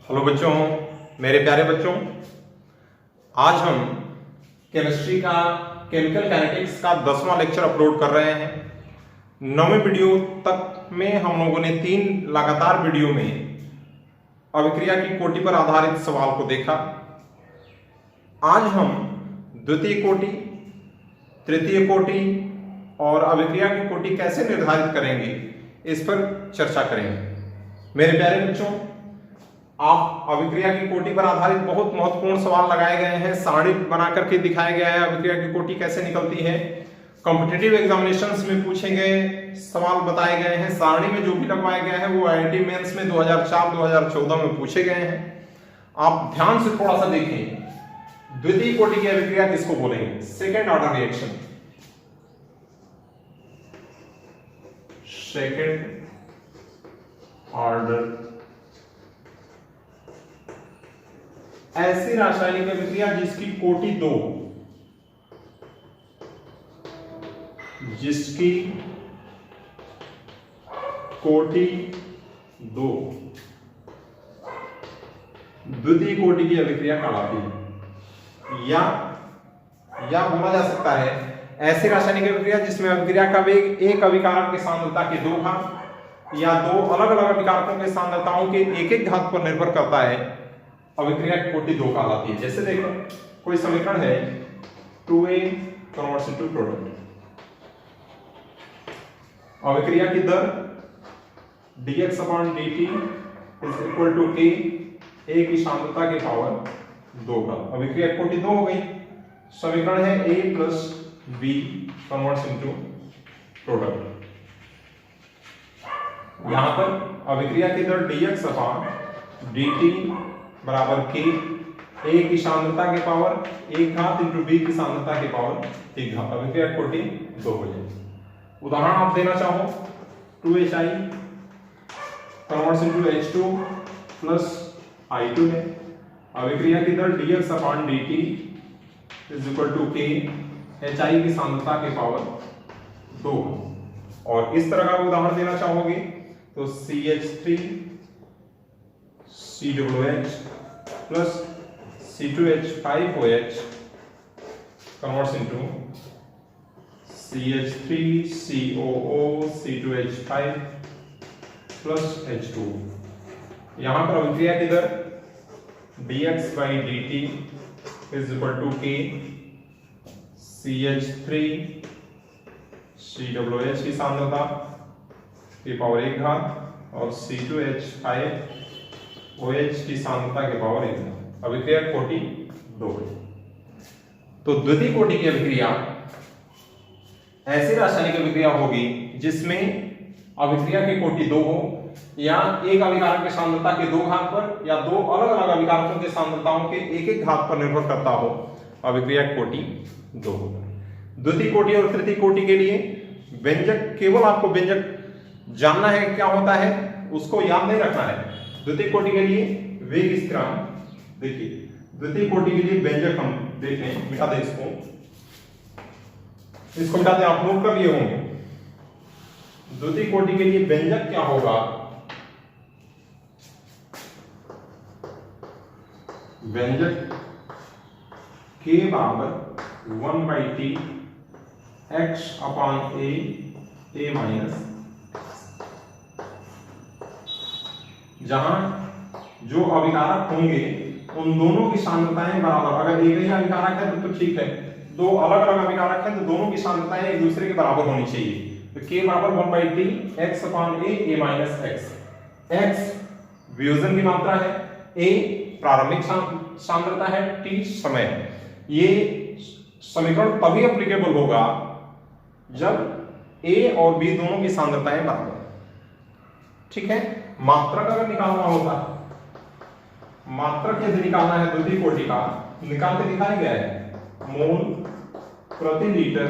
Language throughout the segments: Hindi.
हेलो बच्चों, मेरे प्यारे बच्चों, आज हम केमिस्ट्री का केमिकल काइनेटिक्स का 10वां लेक्चर अपलोड कर रहे हैं। 9वें वीडियो तक में हम लोगों ने 3 लगातार वीडियो में अभिक्रिया की कोटि पर आधारित सवाल को देखा। आज हम द्वितीय कोटि, तृतीय कोटि और अभिक्रिया की कोटि कैसे निर्धारित करेंगे इस पर चर्चा करेंगे। मेरे प्यारे बच्चों, आप अभिक्रिया की कोटि पर आधारित बहुत महत्वपूर्ण सवाल लगाए गए हैं, सारणी बना करके दिखाया गया है अभिक्रिया की कोटि कैसे निकलती है। कॉम्पिटिटिव एग्जामिनेशंस में पूछे गए सवाल बताए गए हैं, सारणी में जो भी लगवाया गया है वो आईआईटी मेंस में 2004-2014 में पूछे गए हैं। आप ध्यान से थोड़ा सा देखें, द्वितीय कोटि की अभिक्रिया किसको बोलेंगे? Second order reaction. Second order ऐसी रासायनिक अभिक्रिया जिसकी कोटि 2, जिसकी कोटि 2 द्वितीय कोटि की अभिक्रिया कहलाती है। या बोला जा सकता है ऐसी रासायनिक अभिक्रिया जिसमें अभिक्रिया का वेग एक अभिकारक की सांद्रता के 2 घात या 2 अलग अलग अभिकारकों के सांद्रताओं के एक घात पर निर्भर करता है, अभिक्रिया की कोटि 2 कहलाती है। जैसे देखो, कोई समीकरण है 2A कन्वर्ट्स इनटू प्रोडक्ट, अभिक्रिया की दर dx/dt is equal to K, A की सांद्रता के पावर 2 का, अभिक्रिया की कोटि 2 हो गई। समीकरण है A plus B converts into product. यहां पर अभिक्रिया की दर dx/dt बराबर K, A की सांद्रता के पावर 1 घात इंटू B की सांद्रता के पावर 1 घात, अभिक्रिया की कोटि 2 हो जाएगी। उदाहरण आप देना चाहो 2HI converts into H2 plus I2 है, अभिक्रिया की दर dx/dt is equal to K, HI की सांद्रता के पावर 2। और इस तरह का उदाहरण देना चाहोगे तो CH3 COOH plus C2H5OH converts into CH3COO C2H5 plus H2। यहां पर अभिक्रिया की दर dx/dt is equal to K, CH3 COOH की सांद्रता की पावर 1 घात और C2H5OH की सांद्रता के पावर 1 घात, अभिक्रिया कोटि 2 है। तो द्वितीय कोटि की अभिक्रिया ऐसी रासायनिक अभिक्रिया होगी जिसमें अभिक्रिया की कोटि 2 हो, या एक अभिकारक की सांद्रता के 2 घात पर या 2 अलग अलग अभिकारकों के सांद्रताओं के एक घात पर निर्भर करता हो, अभिक्रिया की कोटि 2 हो। द्वितीय कोटि और तृतीय कोटि के लिए व्यंजक, केवल आपको व्यंजक जानना है क्या होता है, उसको याद नहीं रखना है। द्वितीय कोटि के लिए वेग स्थिरांक, देखिए द्वितीय कोटि के लिए व्यंजक हम देख लें, मिटा दें इसको मिटा दें, आप नोट कर लिए होंगे। द्वितीय कोटि के लिए व्यंजक क्या होगा? व्यंजक K बराबर 1/T x/A A माइनस, जहां जो अभिकारक होंगे उन दोनों की सांद्रताएं बराबर, अगर एक ही अभिकारक है तो ठीक है, 2 अलग अलग अभिकारक हैं तो दोनों की सांद्रताएं एक दूसरे के बराबर होनी चाहिए। तो K बराबर 1/T x/A A minus x। x वियोजन की मात्रा है, A प्रारंभिक सांद्रता है, T समय है। ये समीकरण तभी एप्लीकेबल होगा जब A और B दोनों की सांद्रताएं बराबर, ठीक है। मात्रक अगर निकालना होता, मात्रक यदि निकालना है द्वितीय कोटि का, निकाल के दिखाया गया है, मोल प्रति लीटर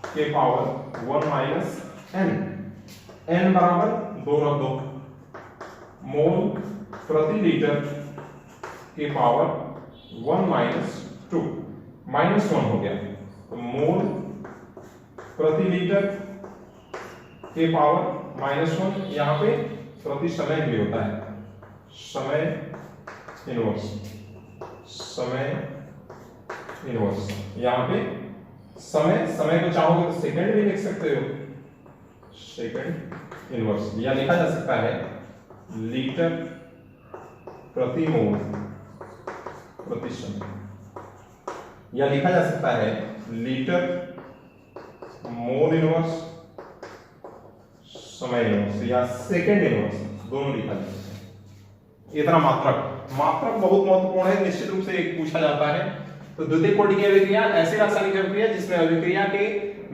के पावर 1 माइनस n, n बराबर 2 रख दो, मोल प्रति लीटर के पावर 1 माइनस 2, -1 हो गया, तो मोल प्रति लीटर के पावर -1, यहाँ पे प्रति समय भी होता है, समय इनवर्स, समय इनवर्स। यहां पे समय को चाहोगे तो सेकंड भी लिख सकते हो, सेकंड इनवर्स, या लिखा जा सकता है लीटर प्रति मोल प्रति समय, या लिखा जा सकता है लीटर मोल इनवर्स समय इनवर्स, या सेकंड इनवर्स, दोनों लिखा जा सकता है। इतना मात्रक बहुत महत्वपूर्ण है, निश्चित रूप से एक पूछा जाता है। तो द्वितीय कोटि की अभिक्रिया ऐसी रासायनिक अभिक्रिया जिसमें अभिक्रिया के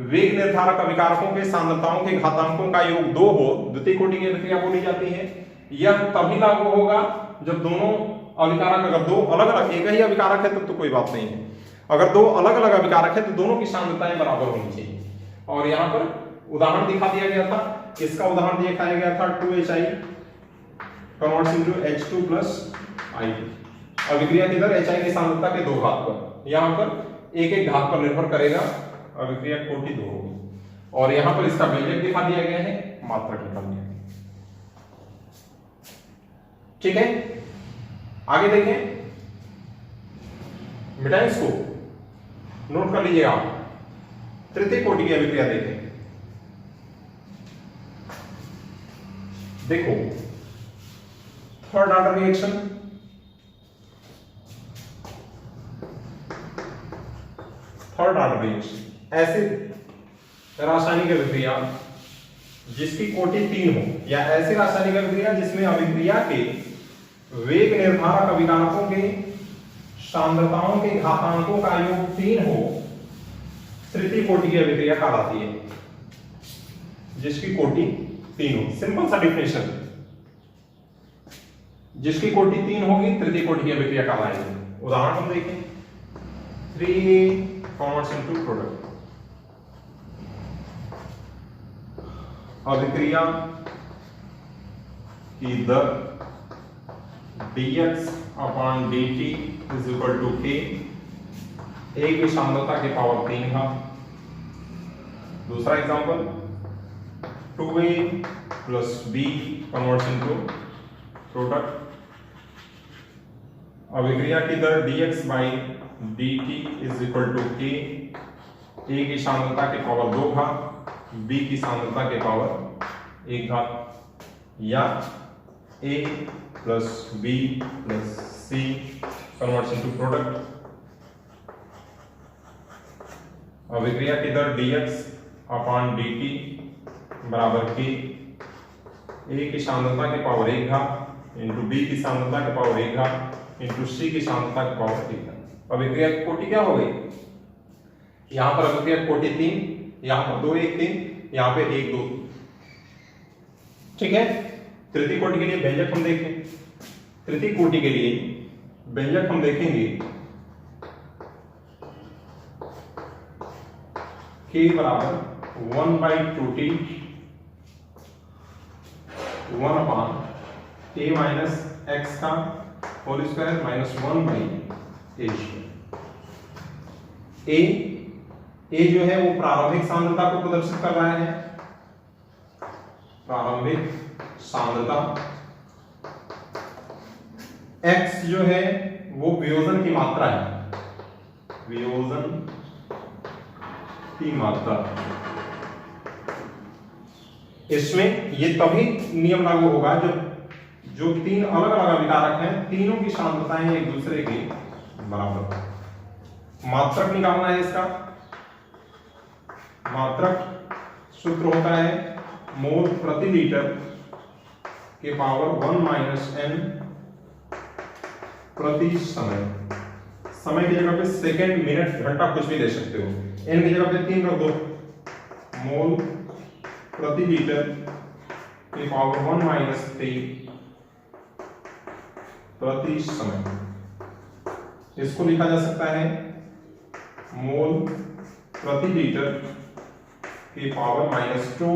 वेग निर्धारक अभिकारकों के सांद्रताओं के घातांकों का योग 2 हो, द्वितीय कोटि की अभिक्रिया बोली जाती है। यह तभी लागू होगा जब दोनों अभिकारक, अगर दो अलग अलग, एक ही अभिकारक है तब तो कोई बात नहीं है, अगर दो अलग अलग अभिकारक है तो दोनों की सांद्रताएं बराबर होनी चाहिए। और यहाँ पर उदाहरण दिखा दिया गया था, इसका उदाहरण दिखाया गया था 2HI converts into H2 plus I। अभिक्रिया की दर HI की सांद्रता के 2 घात पर, यहाँ पर एक घात पर निर्भर करेगा, अभिक्रिया कोटि 2 होगी। और यहाँ पर इसका व्यंजक दिखा दिया गया है, मात्रक दिखा दिया गया है। ठीक है, आगे देखें, मिटाएं इसको, नोट कर लीजिएगा आप। तृतीय कोटि की अभिक्रिया देखें, देखो third order reaction, third order reaction, ऐसी रासायनिक अभिक्रिया जिसकी कोटि 3 हो, या ऐसी रासायनिक अभिक्रिया जिसमें अभिक्रिया के वेग निर्धारक अभिकारकों के सांद्रताओं के घातांकों का योग 3 हो, तृतीय कोटि की अभिक्रिया कहलाती है, जिसकी कोटि 3 हो। सिंपल सा डिफिनेशन, जिसकी कोटि 3 होगी तृतीय कोटि की अभिक्रिया कहलाएगी। उदाहरण हम देखें, 3A कन्वर्ट्स इनटू प्रोडक्ट, अभिक्रिया की दर dx upon dt is equal to k, A की सांद्रता के पावर 3 घात। दूसरा example, 2A plus B converts into product, अभिक्रिया की दर dx by dt is equal to k, A की सांद्रता के पावर 2 घात, B की सांद्रता के पावर 1 घात, या A plus B plus C converts into product, अभिक्रिया की दर dx अपॉन dt बराबर k, A की सांद्रता के पावर 1 घात इंटू B की सांद्रता के पावर 1 घात इंटू C की सांद्रता के पावर 1 घात। अभिक्रिया की कोटि क्या हो गई? यहां पर अभिक्रिया की कोटि 3, यहां पर 2 1 3, यहां पे 1 2। ठीक है, तृतीय कोटि के लिए व्यंजक हम देखें, तृतीय कोटि के लिए व्यंजक हम देखेंगे k बराबर 1/2t 1 अपान a माइनस एक्स का whole square minus 1/a square. a जो है वो प्रारंभिक सांद्रता को प्रदर्शित कर रहा है, प्रारंभिक सांद्रता। x जो है वो वियोजन की मात्रा है, वियोजन की मात्रा। इसमें ये तभी नियम लागू होगा जब जो 3 अलग अलग अभिकारक हैं, तीनों की सांद्रताएं एक दूसरे के बराबर। मात्रक निकालना है इसका, मात्रक सूत्र होता है मोल प्रति लीटर के पावर 1 माइनस n प्रति समय। समय की जगह पे सेकंड मिनट घंटा कुछ भी ले सकते हो, n की जगह पे 3 रख दो, मोल प्रति लीटर के पावर 1 माइनस 3 प्रति समय। इसको लिखा जा सकता है मोल प्रति लीटर के पावर माइनस 2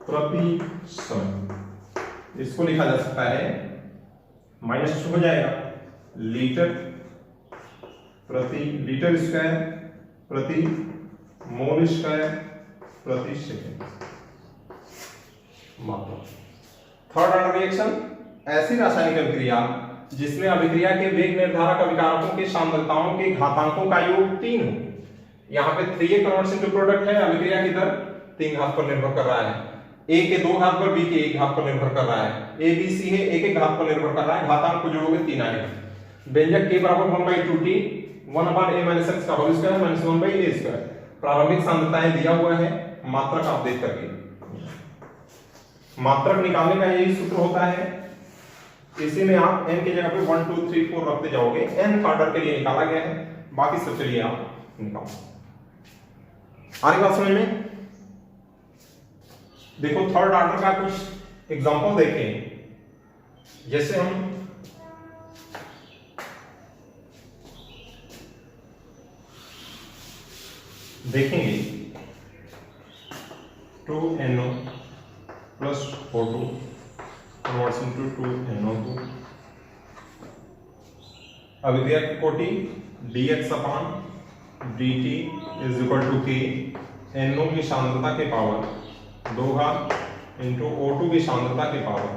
प्रति समय। इसको लिखा जा सकता है माइनस हो जाएगा लीटर प्रति लीटर स्क्वायर प्रति मोल स्क्वायर प्रति सेकंड मात्रा। थर्ड ऑर्डर रिएक्शन ऐसी रासायनिक अभिक्रिया जिसमें अभिक्रिया के वेग निर्धारक अभिकारकों के सांद्रताओं के घातांकों का योग 3 हो। यहाँ पे 3a कन्वर्ट्स इनटू प्रोडक्ट है, अभिक्रिया की दर 3 घात पर निर्भर कर रहा है, a के 2 घात पर, b के 1 घात पर निर्भर कर रहा है, a b c है 1 घात पर निर्भर कर रहा है, घातांक को जोड़ोगे 3 आएगा। व्यंजक k बराबर 1/2t 1/a - x का whole square minus 1/a square. प्रारंभिक सांद्रताएं दिया हुआ है, मात्रक आप देख करके मात्रक निकालने का यही सूत्र होता है। इसी में आप n की जगह पे 1 2 3 4 रखते जाओगे, n ऑर्डर के लिए निकाला गया है, बाकी सब चलिए आप निकालो। आगे बात समझ में। देखो थर्ड ऑर्डर का कुछ एग्जांपल देखें। जैसे हम देखेंगे 2NO plus O2 converts into 2NO2। अभिक्रिया की कोटि dx/dt is equal to k, NO की सांद्रता के पावर 2 घात इंटू O2 की सांद्रता के पावर,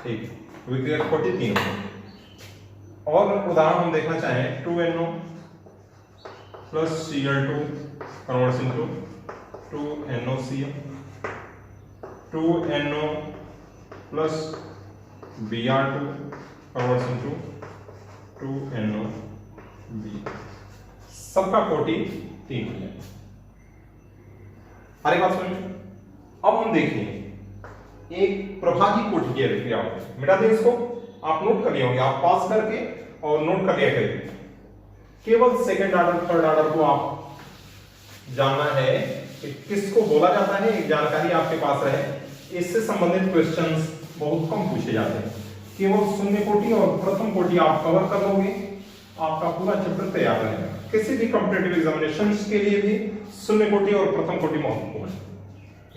ठीक। अभिक्रिया की कोटि 3 है। और उदाहरण हम देखना चाहें 2NO plus Cl2 converts into 2NOCl, 2NO plus Br2 converts into 2NOB। सबका कोटि 3 है। हर एक बात सुनिए। अब हम देखें एक प्रभाजी कोटि की अभिक्रिया होती है। मिटा दें इसको, आप नोट कर लिए होंगे, आप पास करके और नोट कर लिया करिए। केवल सेकंड ऑर्डर थर्ड ऑर्डर को आप जानना है कि किसको बोला जाता है, एक जानकारी आपके पास रहे। इससे संबंधित क्वेश्चंस बहुत कम पूछे जाते हैं। केवल शून्य कोटि और प्रथम कोटि आप कवर कर लोगे, आपका पूरा चैप्टर तैयार रहेगा। किसी भी कॉम्पिटिटिव एग्जामिनेशंस के लिए भी शून्य कोटि और प्रथम कोटि महत्वपूर्ण है।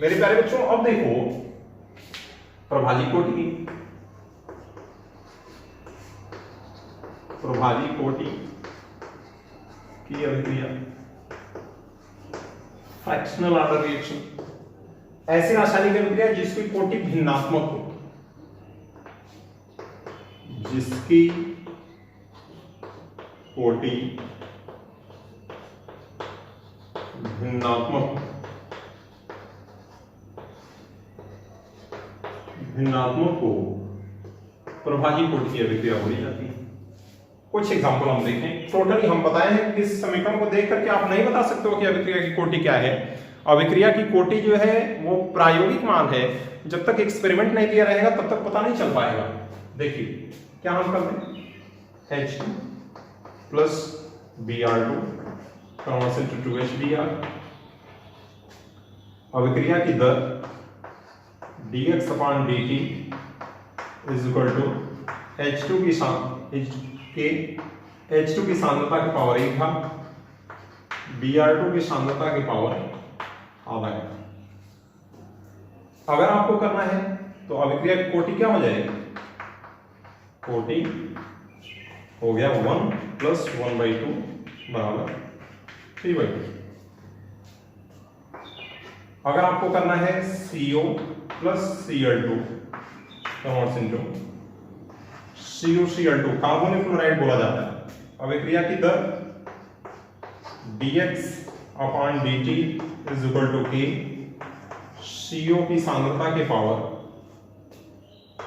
मेरे प्यारे बच्चों, अब देखो प्रभाजी कोटि, प्रभाजी कोटि की अभिक्रिया, फ्रैक्शनल ऑर्डर रिएक्शन, ऐसी रासायनिक अभिक्रिया जिसकी कोटि भिन्नात्मक हो, जिसकी कोटि भिन्नात्मक हो, प्रभाजी कोटि की अभिक्रिया बोली जाती है। कुछ एग्जांपल हम देखें। टोटली हम बताए हैं कि इस समीकरण को देख करके आप नहीं बता सकते हो कि अभिक्रिया की कोटि क्या है। अभिक्रिया की कोटि जो है वो प्रायोगिक मान है, जब तक एक्सपेरिमेंट नहीं दिया रहेगा तब तक पता नहीं चल पाएगा। देखिए क्या हम करते हैं, H2 plus Br2 converts into 2HBr। अभिक्रिया की दर dx/dt is equal to H2 की सांद्रता की पावर 1 घात, Br2 की सांद्रता की पावर आधा घात। अगर आपको करना है तो अभिक्रिया की कोटि क्या हो जाएगी, कोटि हो गया 1 + 1/2 बराबर 3/2। अगर आपको करना है CO plus Cl2 converts into CuCl2, carbonic chloride बोला जाता है। अभिक्रिया की दर dx/dt is equal to k, CO की सांद्रता के पावर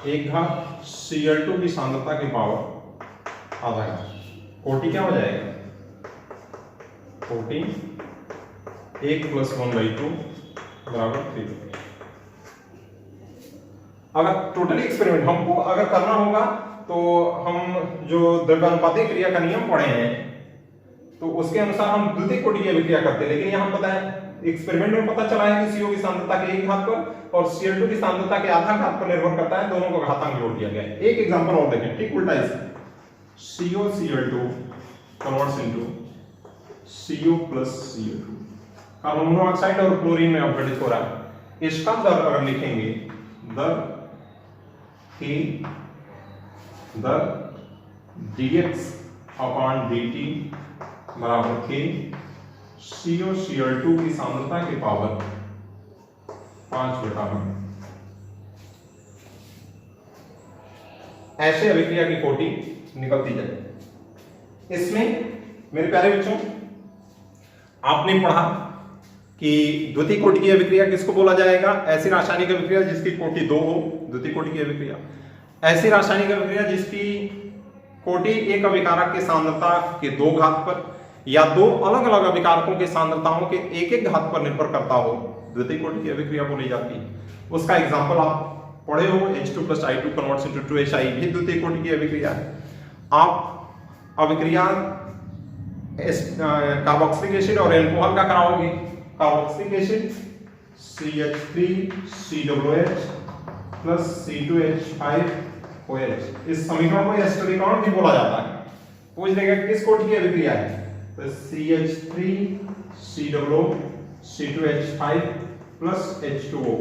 1 घात, Cl2 की सांद्रता के पावर आधा घात। कोटि क्या हो जाएगा, कोटि 1 + 1/2 बराबर 3। अगर टोटली एक्सपेरिमेंट हमको अगर करना होगा तो हम जो द्रव्यानुपातिक क्रिया का नियम पढ़े हैं तो उसके अनुसार हम द्वितीय कोटि की अभिक्रिया करते हैं। लेकिन यहां पता है एक्सपेरिमेंट में पता चला है कि CO की सांद्रता के 1 घात पर और Cl2 की सांद्रता के आधा घात पर निर्भर करता है, दोनों को घातांक जोड़ दिया गया है। एक एग्जांपल और देखें, ठीक उल्टा इसका, COCl2 converts into CO plus CO2, carbon monoxide और क्लोरीन में अपघटित हो रहा है। इसका दर अगर लिखेंगे, दर K दर dx/dt बराबर K, COCl2 की सांद्रता के पावर 5/2। ऐसे अभिक्रिया की कोटि निकलती जाए। इसमें मेरे प्यारे बच्चों आपने पढ़ा कि द्वितीय कोटि की अभिक्रिया किसको बोला जाएगा? ऐसी रासायनिक अभिक्रिया जिसकी कोटि 2 हो, द्वितीय कोटि की अभिक्रिया। ऐसी रासायनिक अभिक्रिया जिसकी कोटि एक अभिकारक की सांद्रता के 2 घात पर या 2 अलग अलग अभिकारकों की सांद्रताओं के एक घात पर निर्भर करता हो, द्वितीय कोटि की अभिक्रिया बोली जाती है। उसका एग्जाम्पल आप पढ़े हो, H2 + I2 converts into 2HI भी द्वितीय कोटि की अभिक्रिया है। आप अभिक्रिया कार्बोक्सिलिक एसिड और एल्कोहल का कराओगे। कार्बोक्सिलिक एसिड CH3COOH + C2H5OH, इस समीकरण को एस्टरीकरण भी बोला जाता है। पूछ देगा किस कोटि की अभिक्रिया है, तो CH3COO C2H5 + H2O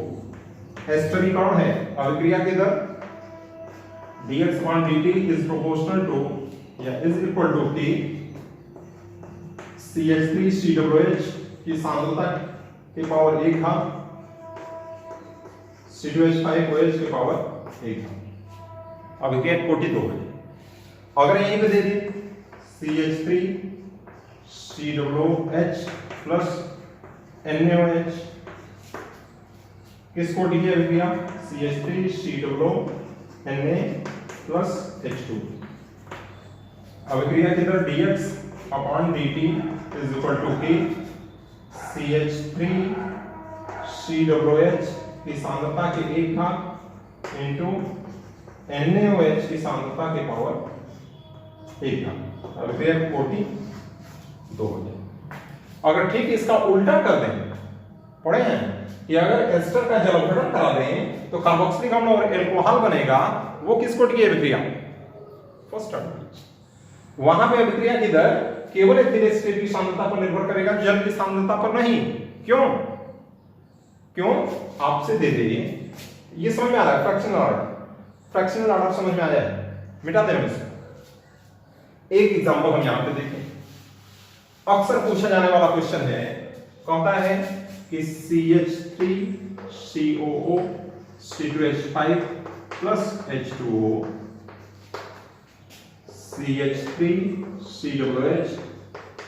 एस्टरीकरण है। अभिक्रिया की दर dx/dt इज प्रोपोर्शनल टू या इज इक्वल टू कि CH3COOH की सांद्रता की पावर 1 घात C2H5OH की पावर 1 घात। अभिक्रिया कोटि 2 है। अगर यहीं पे दे दी CH3COOH + NaOH किस कोटि की अभिक्रिया? CH3COO Na + H2। अभिक्रिया की दर dx/dt इज इक्वल टू कि CH3COOH की सांद्रता के 1 घात इंटू NaOH की सांद्रता के पावर 1 घात। अभिक्रिया कोटि 2 हो जाए। अगर ठीक इसका उल्टा कर दें, पढ़े हैं कि अगर एस्टर का जलभरण करा दें तो कार्बोक्सिलिक अम्ल और एल्कोहल बनेगा। वो किस कोटि की अभिक्रिया? First order. वहां पे अभिक्रिया की दर केवल एथिल एस्टेट की सांद्रता पर निर्भर करेगा, जल की सांद्रता पर नहीं। क्यों? आपसे दे दे ये समझ में आ रहा है? फ्रैक्शनल ऑर्डर समझ में आ जाए, मिटा दें इसको। एक एग्जांपल हम यहां पे देखें। अक्सर पूछा जाने वाला क्वेश्चन है, कहता है कि CH3COO C2H5 + H2O CH3COOH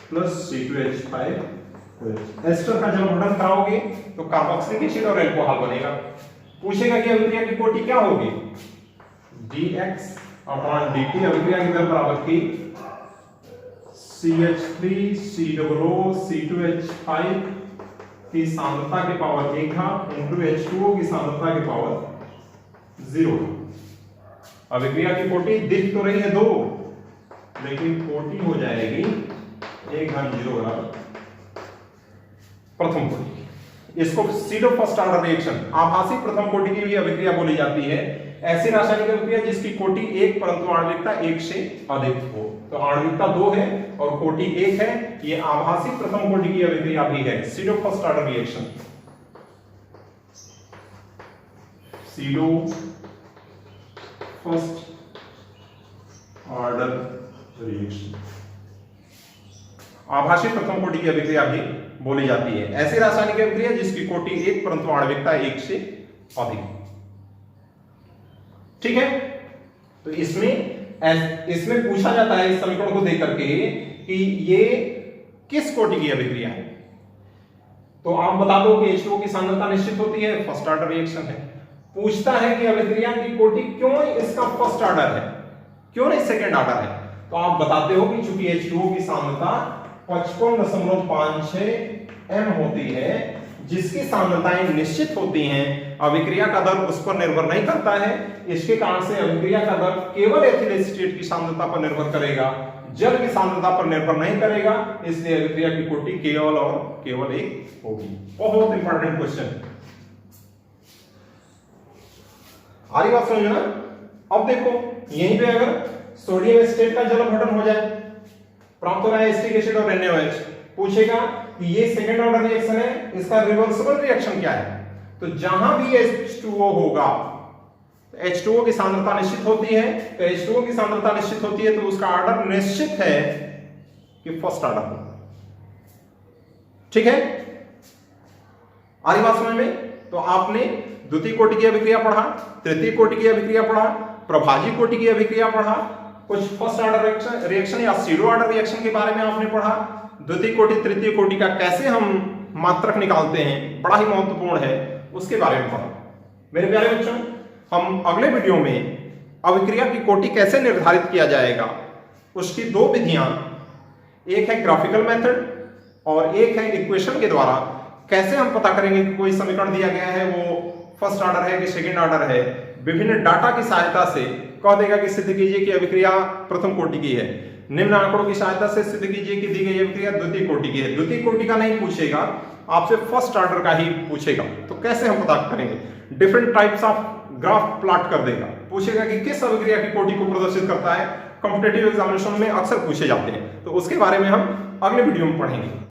+ C2H5OH ester का जब वर्णन कराओगे तो कार्बोक्सिलिक एसिड और एल्कोहल बनेगा। पूछेगा कि अभिक्रिया की कोटि क्या होगी? dx/dt अभिक्रिया की दर बराबर की CH3COO C2H5 की सांद्रता के पावर 1 घात इंटू H2O की सांद्रता के पावर 0। अभिक्रिया की कोटि दिख तो रही है 2, लेकिन कोटि हो जाएगी 1 घन 0 बराबर प्रथम कोटि। इसको सीडो फर्स्ट ऑर्डर रिएक्शन, आभासी प्रथम कोटि की भी अभिक्रिया बोली जाती है। ऐसी रासायनिक अभिक्रिया जिसकी कोटि 1 परंतु आणविकता 1 से अधिक हो। तो आणविकता 2 है और कोटि 1 है, ये आभासी प्रथम कोटि की अभिक्रिया भी है, pseudo first order reaction. Pseudo first order reaction आभासी प्रथम कोटि की अभिक्रिया भी बोली जाती है। ऐसी रासायनिक अभिक्रिया जिसकी कोटि 1 परंतु आणविकता 1 से अधिक। ठीक है, तो इसमें पूछा जाता है इस समीकरण को देख करके कि ये किस कोटि की अभिक्रिया है। तो आप बता दो कि H2O की सांद्रता निश्चित होती है, फर्स्ट ऑर्डर रिएक्शन है। पूछता है कि अभिक्रिया की कोटि क्यों इसका फर्स्ट ऑर्डर है, क्यों नहीं सेकंड ऑर्डर है। तो आप बताते हो कि चूंकि H2O की सांद्रता 55.56 m होती है, जिसकी सांद्रताएं निश्चित होती हैं, अभिक्रिया का दर उस पर निर्भर नहीं करता है। इसके कारण से अभिक्रिया का दर केवल एथिल एसीटेट की सांद्रता पर निर्भर करेगा, जल की सांद्रता पर निर्भर नहीं करेगा। इसलिए अभिक्रिया की कोटि केवल और केवल 1 होगी। बहुत इंपॉर्टेंट क्वेश्चन, आ रही बात समझ में? अब देखो यहीं पे अगर सोडियम एसीटेट का जल अपघटन हो जाए, प्राप्त हो रहा है एसिटिक एसिड और NaOH, पूछेगा कि ये सेकंड ऑर्डर रिएक्शन है, इसका रिवर्सिबल रिएक्शन क्या है। तो जहां भी H2O होगा, H2O की सांद्रता निश्चित होती है, तो H2O की सांद्रता निश्चित होती है तो उसका ऑर्डर निश्चित है कि फर्स्ट ऑर्डर होगा। ठीक है, आ रही बात समझ में? तो आपने द्वितीय कोटि की अभिक्रिया पढ़ा, तृतीय कोटि की अभिक्रिया पढ़ा, प्रभाजी कोटि की अभिक्रिया पढ़ा, कुछ फर्स्ट ऑर्डर रिएक्शन या सीरो ऑर्डर रिएक्शन के बारे में आपने पढ़ा, द्वितीय कोटि तृतीय कोटि का कैसे हम मात्रक निकालते हैं, बड़ा ही महत्वपूर्ण है, उसके बारे में पढ़ा। मेरे प्यारे बच्चों, हम अगले वीडियो में अभिक्रिया की कोटि कैसे निर्धारित किया जाएगा उसकी दो विधियां, एक है ग्राफिकल मेथड और एक है इक्वेशन के द्वारा कैसे हम पता करेंगे कि कोई समीकरण दिया गया है वो फर्स्ट ऑर्डर है कि सेकंड ऑर्डर है, विभिन्न डाटा की सहायता से कह देगा कि सिद्ध कीजिए कि अभिक्रिया प्रथम कोटि की है, निम्न आंकड़ों की सहायता से सिद्ध कीजिए कि दी गई अभिक्रिया द्वितीय कोटि की है। द्वितीय कोटि का नहीं पूछेगा, आपसे फर्स्ट ऑर्डर का ही पूछेगा, तो कैसे हम पता करेंगे? Different types of graph plot कर देगा, पूछेगा कि किस अभिक्रिया की कोटि को प्रदर्शित करता है, कॉम्पिटिटिव एग्जामिनेशन में अक्सर पूछे जाते हैं, तो उसके बारे में हम अगले वीडियो में पढ़ेंगे।